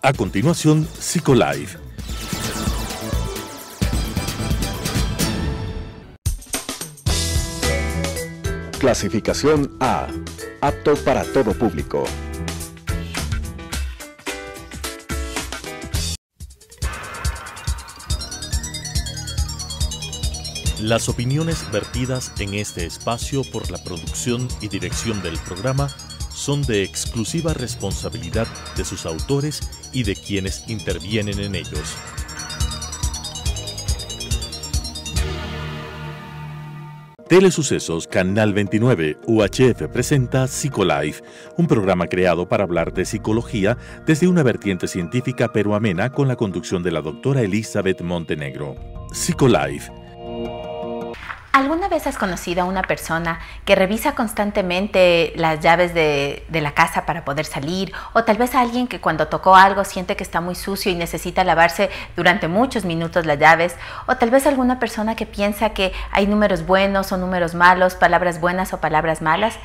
A continuación, Psicolife. Clasificación A. Apto para todo público. Las opiniones vertidas en este espacio por la producción y dirección del programa son de exclusiva responsabilidad de sus autores y de quienes intervienen en ellos. Telesucesos Canal 29 UHF presenta Psicolife, un programa creado para hablar de psicología desde una vertiente científica pero amena con la conducción de la doctora Elizabeth Montenegro. Psicolife. ¿Alguna vez has conocido a una persona que revisa constantemente las llaves de la casa para poder salir? O tal vez a alguien que cuando tocó algo siente que está muy sucio y necesita lavarse durante muchos minutos las llaves. O tal vez alguna persona que piensa que hay números buenos o números malos, palabras buenas o palabras malas.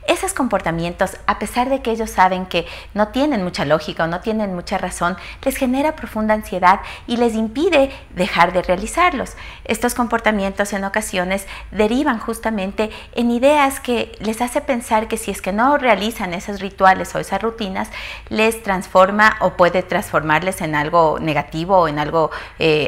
Esos comportamientos, a pesar de que ellos saben que no tienen mucha lógica o no tienen mucha razón, les genera profunda ansiedad y les impide dejar de realizarlos. Estos comportamientos en ocasiones derivan justamente en ideas que les hace pensar que si es que no realizan esos rituales o esas rutinas, les transforma o puede transformarles en algo negativo o en algo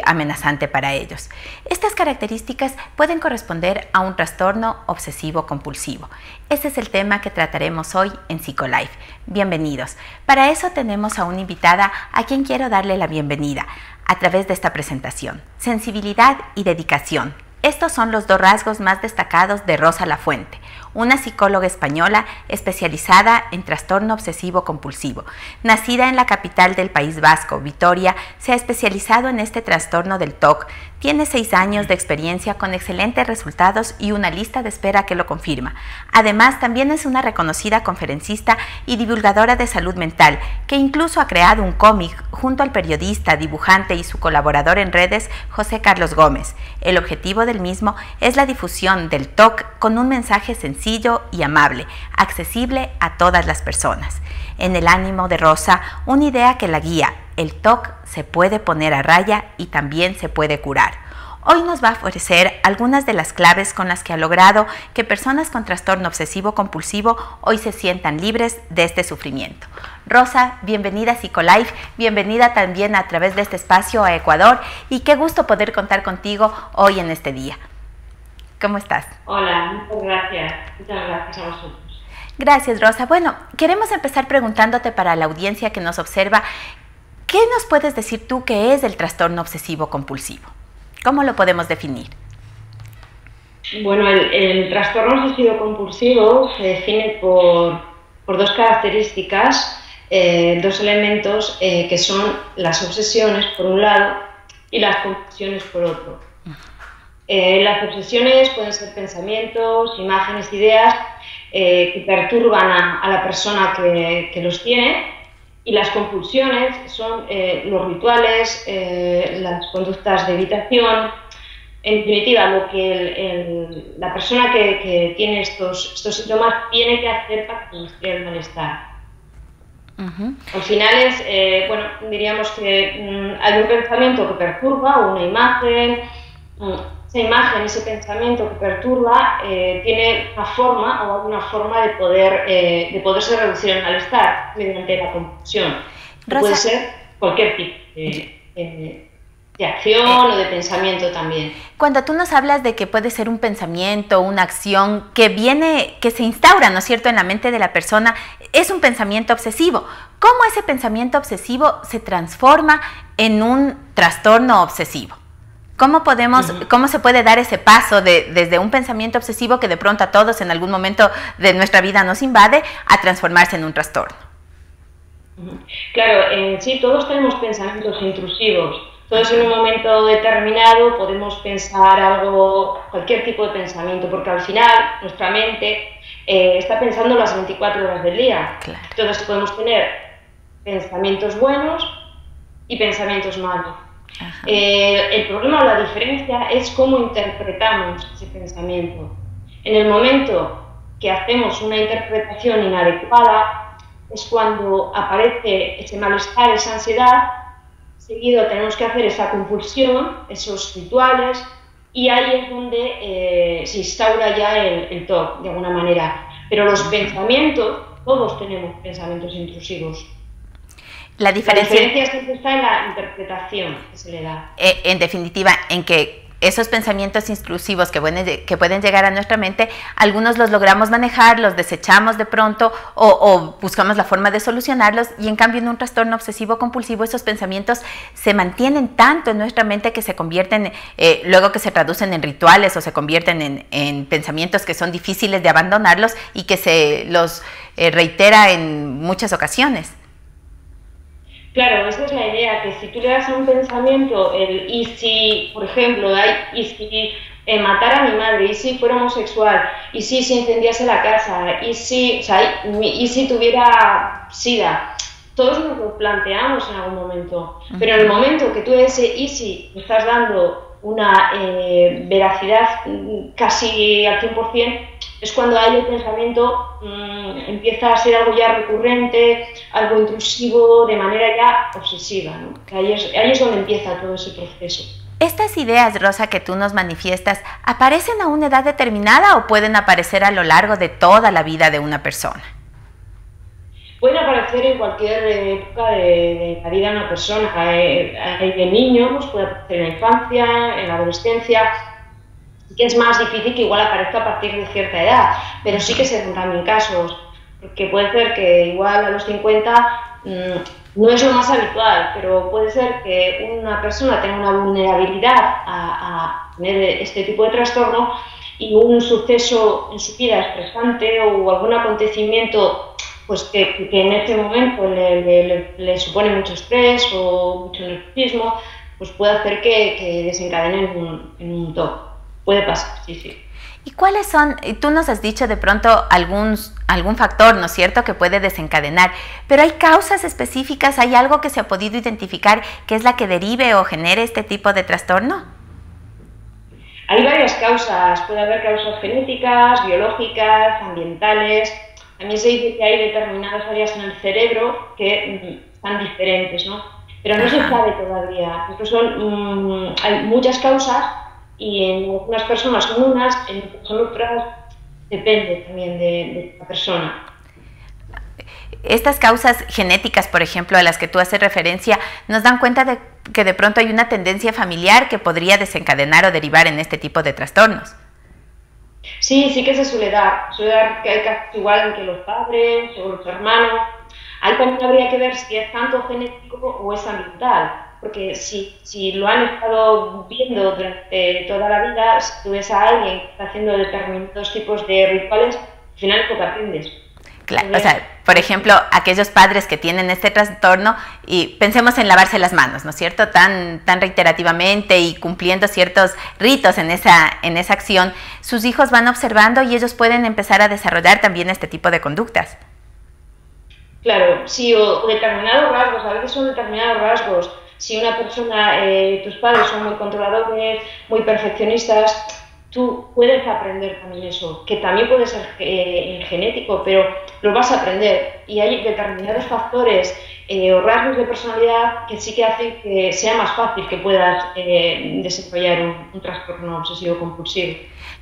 amenazante para ellos. Estas características pueden corresponder a un trastorno obsesivo compulsivo. Ese es el tema que trataremos hoy en Psicolife. Bienvenidos. Para eso tenemos a una invitada a quien quiero darle la bienvenida a través de esta presentación. Sensibilidad y dedicación. Estos son los dos rasgos más destacados de Rosa Lafuente, una psicóloga española especializada en trastorno obsesivo compulsivo. Nacida en la capital del País Vasco, Vitoria, se ha especializado en este trastorno del TOC. Tiene 6 años de experiencia con excelentes resultados y una lista de espera que lo confirma. Además, también es una reconocida conferencista y divulgadora de salud mental, que incluso ha creado un cómic junto al periodista, dibujante y su colaborador en redes, José Carlos Gómez. El objetivo del mismo es la difusión del TOC con un mensaje sencillo y amable, accesible a todas las personas. En el ánimo de Rosa, una idea que la guía: el TOC se puede poner a raya y también se puede curar. Hoy nos va a ofrecer algunas de las claves con las que ha logrado que personas con trastorno obsesivo compulsivo hoy se sientan libres de este sufrimiento. Rosa, bienvenida a Psicolife, bienvenida también a través de este espacio a Ecuador y qué gusto poder contar contigo hoy en este día. ¿Cómo estás? Hola, muchas gracias a vosotros. Gracias, Rosa. Bueno, queremos empezar preguntándote para la audiencia que nos observa, ¿qué nos puedes decir tú que es el trastorno obsesivo compulsivo? ¿Cómo lo podemos definir? Bueno, el trastorno obsesivo compulsivo se define por dos características, dos elementos que son las obsesiones por un lado y las compulsiones por otro. Las obsesiones pueden ser pensamientos, imágenes, ideas que perturban a la persona que los tiene, y las compulsiones son los rituales, las conductas de evitación. En definitiva, lo que la persona que tiene estos síntomas tiene que hacer para conseguir el malestar. Al final bueno, diríamos que hay un pensamiento que perturba, una imagen. Esa imagen, ese pensamiento que perturba tiene una forma o alguna forma de poderse reducir el malestar mediante la compulsión. Rosa, puede ser cualquier tipo de acción o de pensamiento también. Cuando tú nos hablas de que puede ser un pensamiento, una acción que se instaura, ¿no es cierto?, en la mente de la persona, es un pensamiento obsesivo. ¿Cómo ese pensamiento obsesivo se transforma en un trastorno obsesivo? ¿Cómo se puede dar ese paso desde un pensamiento obsesivo que de pronto a todos en algún momento de nuestra vida nos invade a transformarse en un trastorno? Claro, en sí todos tenemos pensamientos intrusivos. Todos en un momento determinado podemos pensar cualquier tipo de pensamiento, porque al final nuestra mente está pensando las 24 horas del día. Claro. Entonces podemos tener pensamientos buenos y pensamientos malos. El problema o la diferencia es cómo interpretamos ese pensamiento. En el momento que hacemos una interpretación inadecuada, es cuando aparece ese malestar, esa ansiedad. Seguido tenemos que hacer esa compulsión, esos rituales, y ahí es donde se instaura ya el TOC, de alguna manera. Pero los pensamientos, todos tenemos pensamientos intrusivos. La diferencia siempre está en la interpretación que se le da. En definitiva, en que esos pensamientos intrusivos que pueden llegar a nuestra mente, algunos los logramos manejar, los desechamos de pronto o buscamos la forma de solucionarlos, y en cambio en un trastorno obsesivo compulsivo esos pensamientos se mantienen tanto en nuestra mente que se convierten, luego que se traducen en rituales o se convierten en pensamientos que son difíciles de abandonarlos y que se los reitera en muchas ocasiones. Claro, esa es la idea, que si tú le das a un pensamiento el y si, por ejemplo, y si matara a mi madre, y si fuera homosexual, y si se incendiase la casa, y si tuviera SIDA, todos nos lo planteamos en algún momento, pero en el momento que tú ese y si estás dando una veracidad casi al 100%, es cuando ahí el pensamiento empieza a ser algo ya recurrente, algo intrusivo, de manera ya obsesiva, ¿no? Ahí es donde empieza todo ese proceso. ¿Estas ideas, Rosa, que tú nos manifiestas, aparecen a una edad determinada o pueden aparecer a lo largo de toda la vida de una persona? Pueden aparecer en cualquier época de la vida de una persona. De niños, puede aparecer en la infancia, en la adolescencia. Que es más difícil que igual aparezca a partir de cierta edad, pero sí que se dan también casos, porque puede ser que igual a los 50 no es lo más habitual, pero puede ser que una persona tenga una vulnerabilidad a tener este tipo de trastorno y un suceso en su vida estresante o algún acontecimiento pues que en ese momento le supone mucho estrés o mucho nerviosismo, pues puede hacer que desencadene en un TOC. Puede pasar, sí, sí. ¿Y cuáles son? Tú nos has dicho de pronto algún factor, ¿no es cierto?, que puede desencadenar, pero ¿hay causas específicas? ¿Hay algo que se ha podido identificar que es la que derive o genere este tipo de trastorno? Hay varias causas. Puede haber causas genéticas, biológicas, ambientales. También se dice que hay determinadas áreas en el cerebro que están diferentes, ¿no? Pero no se sabe todavía. Hay muchas causas. Y en algunas personas son unas, en otras depende también de la persona. Estas causas genéticas, por ejemplo, a las que tú haces referencia, ¿nos dan cuenta de que de pronto hay una tendencia familiar que podría desencadenar o derivar en este tipo de trastornos? Sí, sí que se suele dar que hay casos igual que los padres o los hermanos. Ahí también habría que ver si es tanto genético o es ambiental. Porque si lo han estado viendo durante toda la vida, si tú ves a alguien que está haciendo determinados tipos de rituales, al final es lo que aprendes. Claro, o sea, por ejemplo, aquellos padres que tienen este trastorno, y pensemos en lavarse las manos, ¿no es cierto?, tan reiterativamente y cumpliendo ciertos ritos en esa acción, sus hijos van observando y ellos pueden empezar a desarrollar también este tipo de conductas. Claro, sí, o determinados rasgos, a veces son determinados rasgos. Si una persona, tus padres son muy controladores, muy perfeccionistas, tú puedes aprender también eso, que también puede ser genético, pero lo vas a aprender. Y hay determinados factores o rasgos de personalidad que sí que hacen que sea más fácil que puedas desarrollar un trastorno obsesivo compulsivo.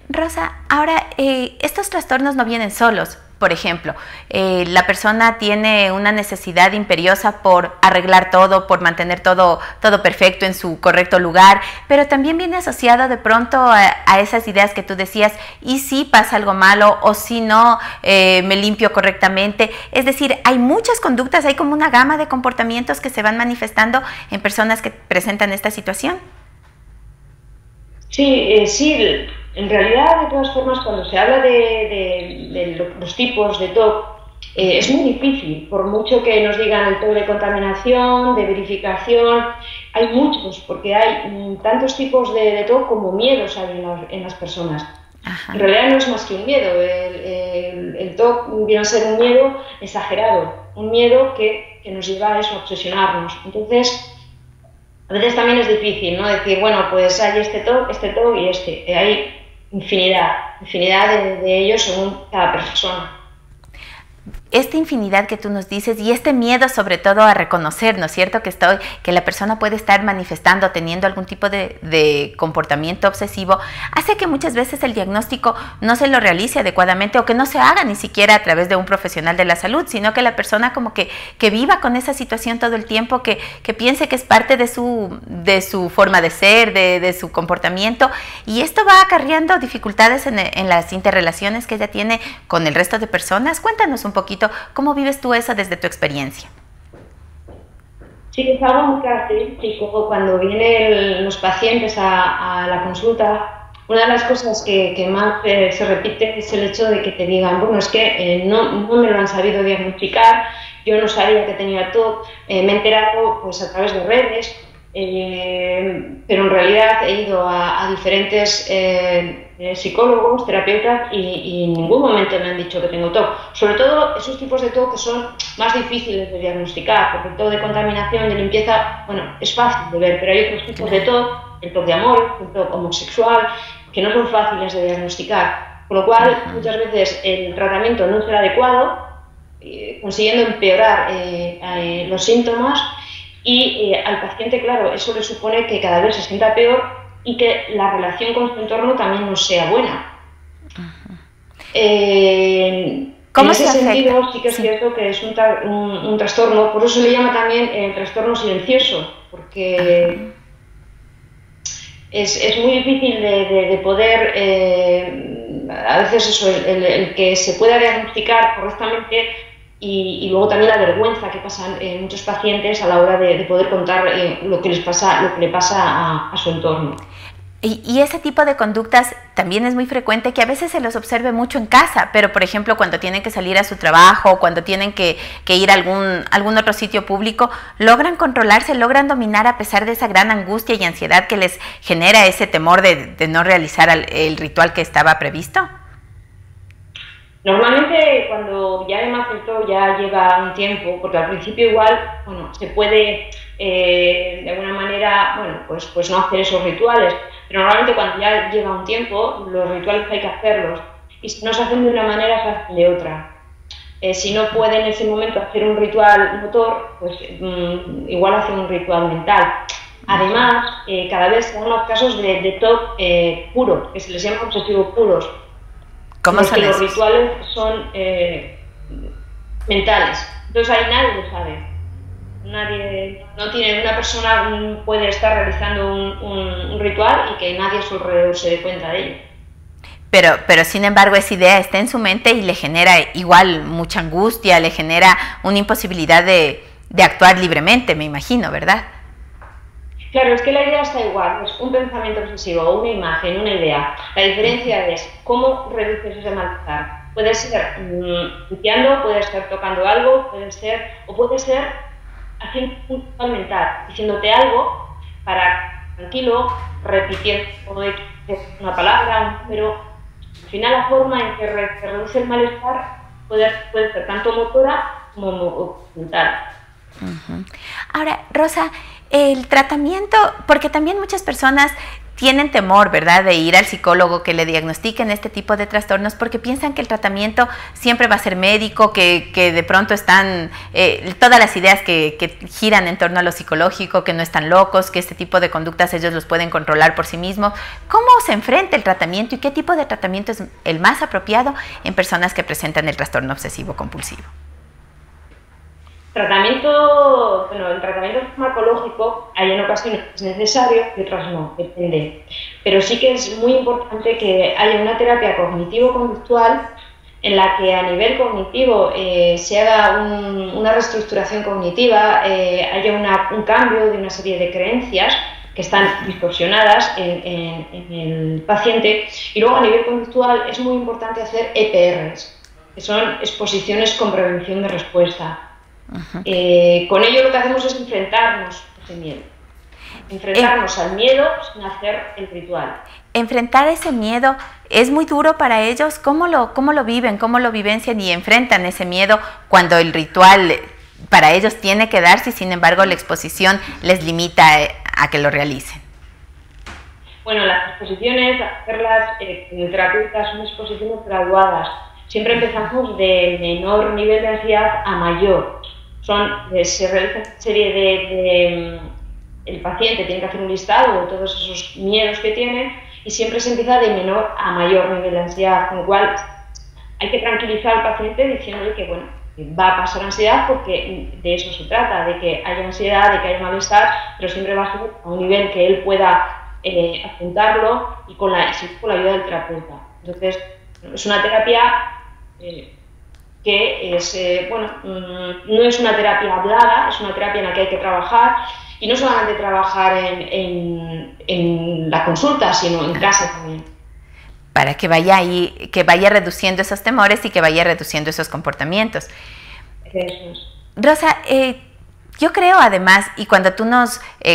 Rosa, ahora, estos trastornos no vienen solos. Por ejemplo, la persona tiene una necesidad imperiosa por arreglar todo, por mantener todo perfecto en su correcto lugar, pero también viene asociado de pronto a esas ideas que tú decías, y si pasa algo malo o si no me limpio correctamente. Es decir, hay muchas conductas, hay como una gama de comportamientos que se van manifestando en personas que presentan esta situación. Sí, sí. En realidad, de todas formas, cuando se habla de los tipos de TOC, es muy difícil, por mucho que nos digan el TOC de contaminación, de verificación, hay muchos, porque hay tantos tipos de TOC como miedos hay en las personas. Ajá. En realidad no es más que un miedo, el TOC viene a ser un miedo exagerado, un miedo que nos lleva a eso, a obsesionarnos. Entonces, a veces también es difícil, ¿no? Decir, bueno, pues hay este TOC y este. Hay infinidad de ellos según cada persona. esta infinidad que tú nos dices y este miedo sobre todo a reconocer, ¿no es cierto?, que la persona puede estar manifestando, teniendo algún tipo de comportamiento obsesivo, hace que muchas veces el diagnóstico no se lo realice adecuadamente o que no se haga ni siquiera a través de un profesional de la salud, sino que la persona como que viva con esa situación todo el tiempo, que piense que es parte de su forma de ser, de su comportamiento, y esto va acarreando dificultades en las interrelaciones que ella tiene con el resto de personas. Cuéntanos un poquito cómo vives tú eso desde tu experiencia. Sí, es algo muy característico cuando vienen los pacientes a la consulta. Una de las cosas que más se repite es el hecho de que te digan, bueno, es que no me lo han sabido diagnosticar, yo no sabía que tenía TOC, me he enterado pues a través de redes, pero en realidad he ido a diferentes psicólogos, terapeutas y en ningún momento me han dicho que tengo TOC. Sobre todo esos tipos de TOC que son más difíciles de diagnosticar, porque el TOC de contaminación, de limpieza, bueno, es fácil de ver, pero hay otros tipos de TOC, el TOC de amor, el TOC homosexual, que no son fáciles de diagnosticar, con lo cual muchas veces el tratamiento no es el adecuado, consiguiendo empeorar los síntomas y al paciente, claro, eso le supone que cada vez se sienta peor y que la relación con su entorno también no sea buena. En ese sentido sí que es cierto que es un trastorno, por eso se le llama también trastorno silencioso, porque es muy difícil de poder, a veces eso, el que se pueda diagnosticar correctamente y luego también la vergüenza que pasan muchos pacientes a la hora de poder contar lo que le pasa a su entorno. Y ese tipo de conductas también es muy frecuente, que a veces se los observe mucho en casa, pero por ejemplo cuando tienen que salir a su trabajo, cuando tienen que ir a algún otro sitio público, logran controlarse, logran dominar a pesar de esa gran angustia y ansiedad que les genera ese temor de no realizar el ritual que estaba previsto. Normalmente cuando ya además esto ya lleva un tiempo, porque al principio igual, bueno, se puede de alguna manera, bueno, pues no hacer esos rituales, pero normalmente cuando ya lleva un tiempo, los rituales hay que hacerlos, y si no se hacen de una manera, se hacen de otra. Si no puede en ese momento hacer un ritual motor, pues igual hace un ritual mental. Además, cada vez son los casos de TOC puro, que se les llama obsesivos puros. ¿Cómo son los rituales son mentales, entonces ahí nadie lo sabe. Una persona puede estar realizando un ritual y que nadie a su alrededor se dé cuenta de ello. Pero sin embargo esa idea está en su mente y le genera igual mucha angustia, le genera una imposibilidad de actuar libremente, me imagino, ¿verdad? Claro, es que la idea está igual, es un pensamiento obsesivo, una imagen, una idea. La diferencia es cómo reduces ese malestar. Puede ser limpiando, puede ser tocando algo, puede ser haciendo un ritual mental, diciéndote algo para tranquilo, repitiendo una palabra, un número. Al final la forma en que se reduce el malestar puede ser tanto motora como mental. Ahora, Rosa, el tratamiento, porque también muchas personas tienen temor, ¿verdad?, de ir al psicólogo que le diagnostiquen este tipo de trastornos porque piensan que el tratamiento siempre va a ser médico, que de pronto están todas las ideas que giran en torno a lo psicológico, que no están locos, que este tipo de conductas ellos los pueden controlar por sí mismos. ¿Cómo se enfrenta el tratamiento y qué tipo de tratamiento es el más apropiado en personas que presentan el trastorno obsesivo compulsivo? El tratamiento farmacológico hay en ocasiones que es necesario y otras no, depende. Pero sí que es muy importante que haya una terapia cognitivo-conductual en la que a nivel cognitivo se haga una reestructuración cognitiva, haya un cambio de una serie de creencias que están distorsionadas en el paciente. Y luego a nivel conductual es muy importante hacer EPRs, que son exposiciones con prevención de respuesta. Con ello lo que hacemos es enfrentarnos a ese miedo, enfrentarnos al miedo sin hacer el ritual. Enfrentar ese miedo es muy duro para ellos. ¿Cómo lo viven, cómo lo vivencian y enfrentan ese miedo cuando el ritual para ellos tiene que darse y sin embargo la exposición les limita a que lo realicen? Bueno, las exposiciones, hacerlas en terapeutas son exposiciones graduadas. siempre empezamos de menor nivel de ansiedad a mayor. Se realiza una serie de el paciente tiene que hacer un listado de todos esos miedos que tiene y siempre se empieza de menor a mayor nivel de ansiedad, con lo cual hay que tranquilizar al paciente diciéndole que bueno, va a pasar ansiedad porque de eso se trata, de que haya ansiedad, de que haya malestar, pero siempre va a ser a un nivel que él pueda afrontarlo y con la ayuda del terapeuta. Entonces, es una terapia que es, no es una terapia hablada, es una terapia en la que hay que trabajar, y no solamente trabajar en la consulta, sino en casa también. Para que vaya reduciendo esos temores y que vaya reduciendo esos comportamientos. Eso es. Rosa, yo creo además, y cuando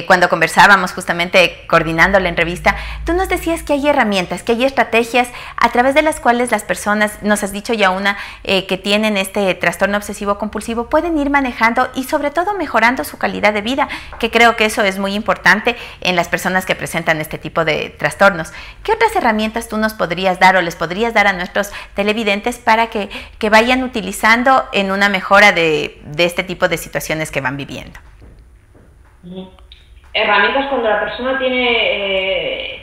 cuando conversábamos justamente coordinando la entrevista, tú nos decías que hay herramientas, que hay estrategias a través de las cuales las personas, nos has dicho ya una, que tienen este trastorno obsesivo compulsivo, pueden ir manejando y sobre todo mejorando su calidad de vida, que creo que eso es muy importante en las personas que presentan este tipo de trastornos. ¿Qué otras herramientas tú nos podrías dar o les podrías dar a nuestros televidentes para que vayan utilizando en una mejora de este tipo de situaciones que van viviendo? Herramientas cuando la persona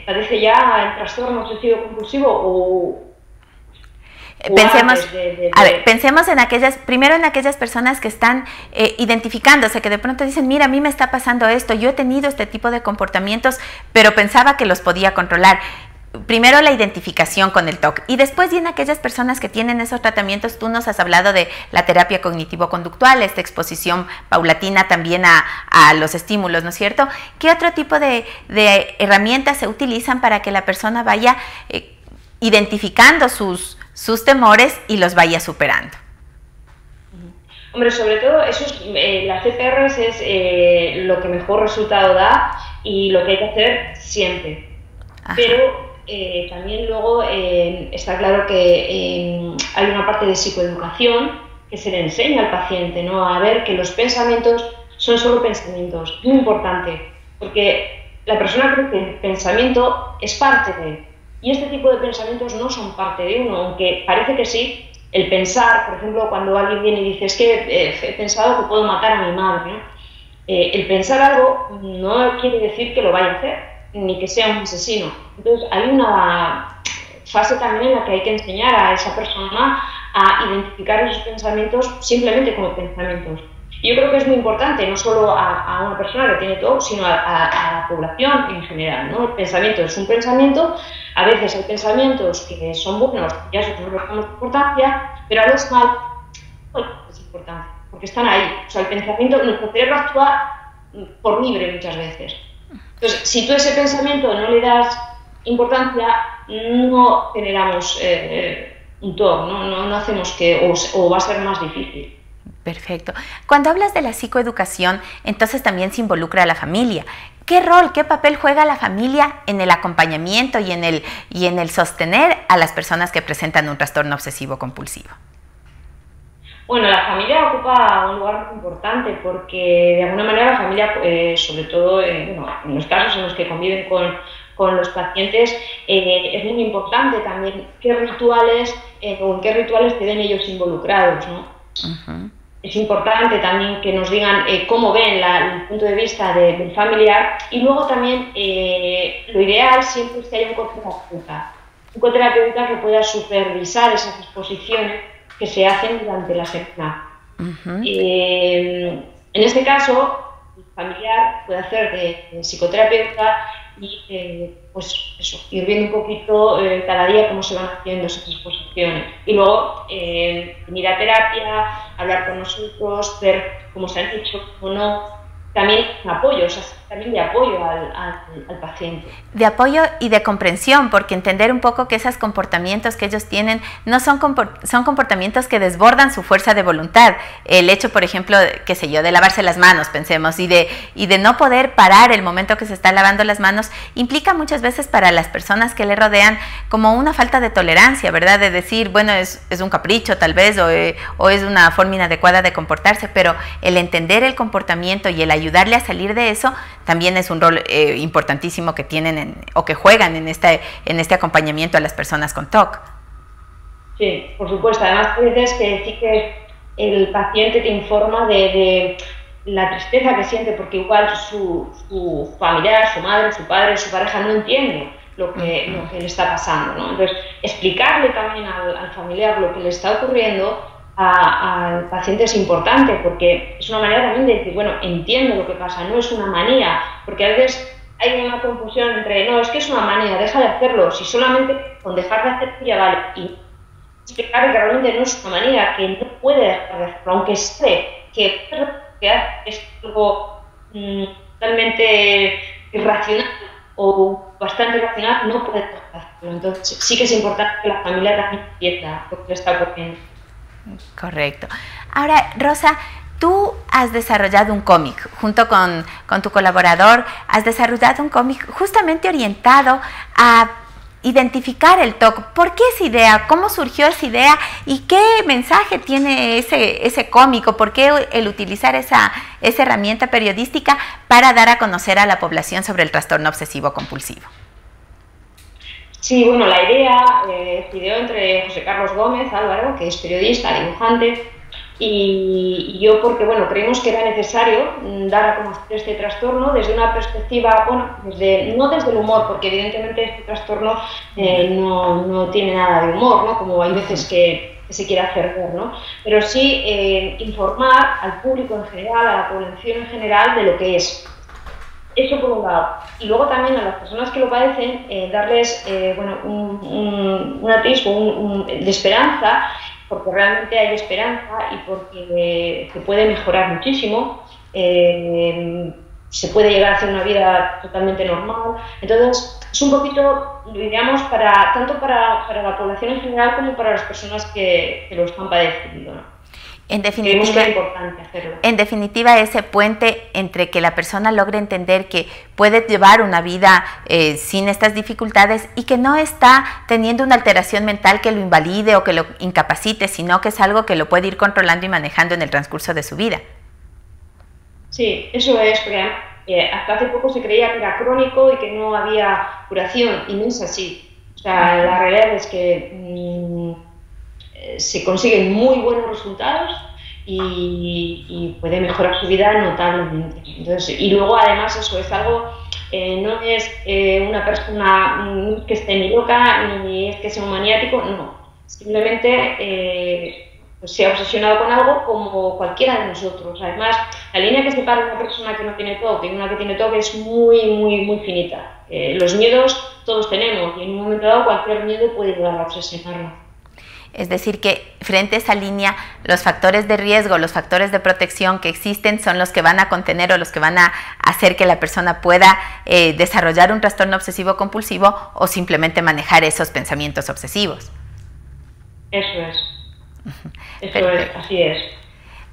padece ya el trastorno obsesivo compulsivo o pensemos primero en aquellas personas que están identificándose, que de pronto dicen, mira, a mí me está pasando esto, yo he tenido este tipo de comportamientos, pero pensaba que los podía controlar. Primero la identificación con el TOC y después vienen aquellas personas que tienen esos tratamientos. Tú nos has hablado de la terapia cognitivo-conductual, esta exposición paulatina también a los estímulos, ¿no es cierto? ¿Qué otro tipo de herramientas se utilizan para que la persona vaya identificando sus temores y los vaya superando? Hombre, sobre todo las CPRs es lo que mejor resultado da y lo que hay que hacer siempre. Ajá. Pero también luego está claro que hay una parte de psicoeducación que se le enseña al paciente, ¿no? A ver que los pensamientos son solo pensamientos, muy importante, porque la persona cree que el pensamiento es parte de él, y este tipo de pensamientos no son parte de uno, aunque parece que sí. El pensar, por ejemplo, cuando alguien viene y dice, es que he pensado que puedo matar a mi madre, ¿no? El pensar algo no quiere decir que lo vaya a hacer, ni que sea un asesino. Entonces hay una fase también en la que hay que enseñar a esa persona a identificar esos pensamientos simplemente como pensamientos. Y yo creo que es muy importante, no solo a una persona que tiene TOC, sino a la población en general, ¿no? El pensamiento es un pensamiento, a veces hay pensamientos que son buenos, ya eso no le damos importancia, pero a los malos es importante, porque están ahí. O sea, el pensamiento, nuestro cerebro actúa por libre muchas veces. Entonces, si tú a ese pensamiento no le das importancia, no generamos un TOC, no hacemos o va a ser más difícil. Perfecto. Cuando hablas de la psicoeducación, entonces también se involucra a la familia. ¿Qué rol, qué papel juega la familia en el acompañamiento y en el sostener a las personas que presentan un trastorno obsesivo compulsivo? Bueno, la familia ocupa un lugar muy importante porque de alguna manera la familia, sobre todo en los casos en los que conviven con los pacientes, es muy importante también qué rituales o en qué rituales se ven ellos involucrados, ¿no? Uh-huh. Es importante también que nos digan cómo ven el punto de vista del familiar, y luego también lo ideal siempre es que haya un coterapeuta que pueda supervisar esas exposiciones que se hacen durante la semana. Uh-huh. En este caso, el familiar puede hacer de psicoterapeuta y pues eso, ir viendo un poquito cada día cómo se van haciendo esas exposiciones. Y luego venir a terapia, hablar con nosotros, ver cómo se han hecho o no. También apoyo, o sea, también de apoyo al paciente. De apoyo y de comprensión, porque entender un poco que esos comportamientos que ellos tienen no son comportamientos que desbordan su fuerza de voluntad. El hecho, por ejemplo, qué sé yo, de lavarse las manos, pensemos, y de no poder parar el momento que se está lavando las manos, implica muchas veces para las personas que le rodean como una falta de tolerancia, ¿verdad? De decir, bueno, es un capricho tal vez, o es una forma inadecuada de comportarse, pero el entender el comportamiento y el ayudarle a salir de eso también es un rol importantísimo que tienen o que juegan en este acompañamiento a las personas con TOC. Sí, por supuesto. Además, hay veces que sí que el paciente te informa de la tristeza que siente, porque igual su familiar, su madre, su padre, su pareja no entiende lo que le está pasando, ¿no? Entonces, explicarle también al familiar lo que le está ocurriendo al paciente es importante, porque es una manera también de decir, bueno, entiendo lo que pasa, no es una manía, porque a veces hay una confusión entre, no, es que es una manía, deja de hacerlo, si solamente con dejar de hacerlo ya vale, y explicar que realmente no es una manía, que no puede dejar de hacerlo, aunque sabe que es algo totalmente irracional o bastante irracional, no puede dejar de hacerlo. Entonces sí que es importante que la familia también entienda lo que está ocurriendo. Correcto. Ahora, Rosa, tú has desarrollado un cómic, junto con tu colaborador, has desarrollado un cómic justamente orientado a identificar el TOC. ¿Por qué esa idea? ¿Cómo surgió esa idea? ¿Y qué mensaje tiene ese cómic? ¿Por qué el utilizar esa herramienta periodística para dar a conocer a la población sobre el trastorno obsesivo compulsivo? Sí, bueno, la idea se ideó entre José Carlos Gómez Álvaro, que es periodista, dibujante, y yo, porque bueno, creímos que era necesario dar a conocer este trastorno desde una perspectiva, bueno, no desde el humor, porque evidentemente este trastorno no tiene nada de humor, ¿no? Como hay veces que se quiere hacer ver, ¿no? Pero sí informar al público en general, a la población en general, de lo que es. Eso por un lado. Y luego también a las personas que lo padecen, darles bueno, un atisbo de esperanza, porque realmente hay esperanza y porque se puede mejorar muchísimo, se puede llegar a hacer una vida totalmente normal. Entonces, es un poquito, digamos, tanto para la población en general como para las personas que lo están padeciendo, ¿no? En definitiva, ese puente entre que la persona logre entender que puede llevar una vida sin estas dificultades y que no está teniendo una alteración mental que lo invalide o que lo incapacite, sino que es algo que lo puede ir controlando y manejando en el transcurso de su vida. Sí, eso es, porque hasta hace poco se creía que era crónico y que no había curación, y no es así. O sea, la realidad es que se consiguen muy buenos resultados y puede mejorar su vida notablemente. Entonces, y luego además eso es algo, no es una persona que esté ni loca ni es que sea un maniático, no, simplemente pues se ha obsesionado con algo como cualquiera de nosotros. Además, la línea que separa una persona que no tiene TOC y una que tiene TOC es muy finita. Los miedos todos tenemos y en un momento dado cualquier miedo puede llegar a obsesionarnos. Es decir, que frente a esa línea, los factores de riesgo, los factores de protección que existen son los que van a contener o los que van a hacer que la persona pueda desarrollar un trastorno obsesivo compulsivo o simplemente manejar esos pensamientos obsesivos. Eso es, así es.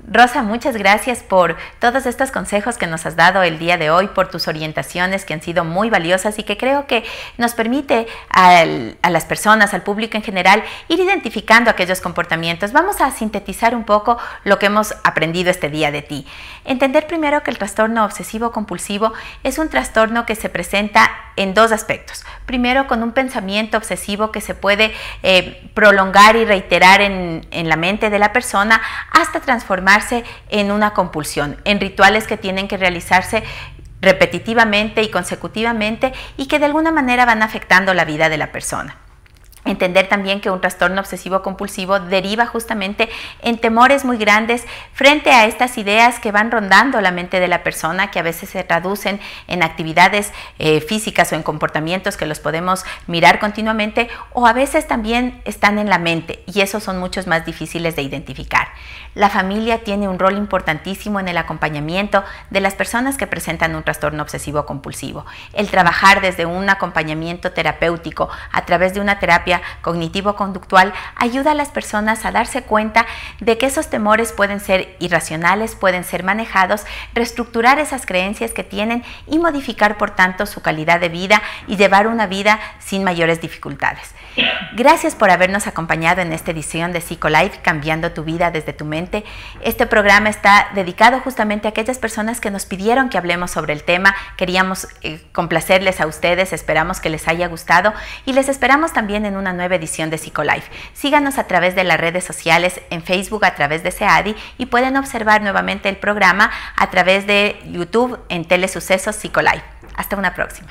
Rosa, muchas gracias por todos estos consejos que nos has dado el día de hoy, por tus orientaciones que han sido muy valiosas y que creo que nos permite a las personas, al público en general, ir identificando aquellos comportamientos. Vamos a sintetizar un poco lo que hemos aprendido este día de ti. Entender primero que el trastorno obsesivo compulsivo es un trastorno que se presenta en dos aspectos. Primero, con un pensamiento obsesivo que se puede prolongar y reiterar en la mente de la persona hasta transformarse en una compulsión, en rituales que tienen que realizarse repetitivamente y consecutivamente y que de alguna manera van afectando la vida de la persona. Entender también que un trastorno obsesivo compulsivo deriva justamente en temores muy grandes frente a estas ideas que van rondando la mente de la persona, que a veces se traducen en actividades físicas o en comportamientos que los podemos mirar continuamente, o a veces también están en la mente, y esos son muchos más difíciles de identificar. La familia tiene un rol importantísimo en el acompañamiento de las personas que presentan un trastorno obsesivo compulsivo. El trabajar desde un acompañamiento terapéutico a través de una terapia cognitivo-conductual ayuda a las personas a darse cuenta de que esos temores pueden ser irracionales, pueden ser manejados, reestructurar esas creencias que tienen y modificar por tanto su calidad de vida y llevar una vida sin mayores dificultades. Gracias por habernos acompañado en esta edición de Psicolife, cambiando tu vida desde tu mente. Este programa está dedicado justamente a aquellas personas que nos pidieron que hablemos sobre el tema. Queríamos complacerles a ustedes, esperamos que les haya gustado y les esperamos también en una una nueva edición de Psicolife. Síganos a través de las redes sociales, en Facebook a través de SEADI, y pueden observar nuevamente el programa a través de YouTube en Telesucesos Psicolife. Hasta una próxima.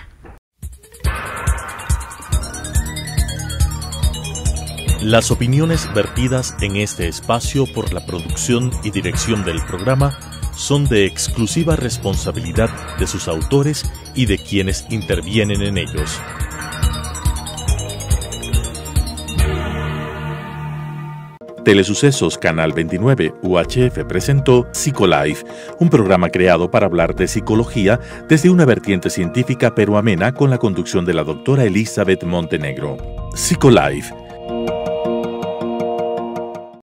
Las opiniones vertidas en este espacio por la producción y dirección del programa son de exclusiva responsabilidad de sus autores y de quienes intervienen en ellos. Telesucesos Canal 29 UHF presentó Psicolife, un programa creado para hablar de psicología desde una vertiente científica pero amena, con la conducción de la doctora Elizabeth Montenegro. Psicolife.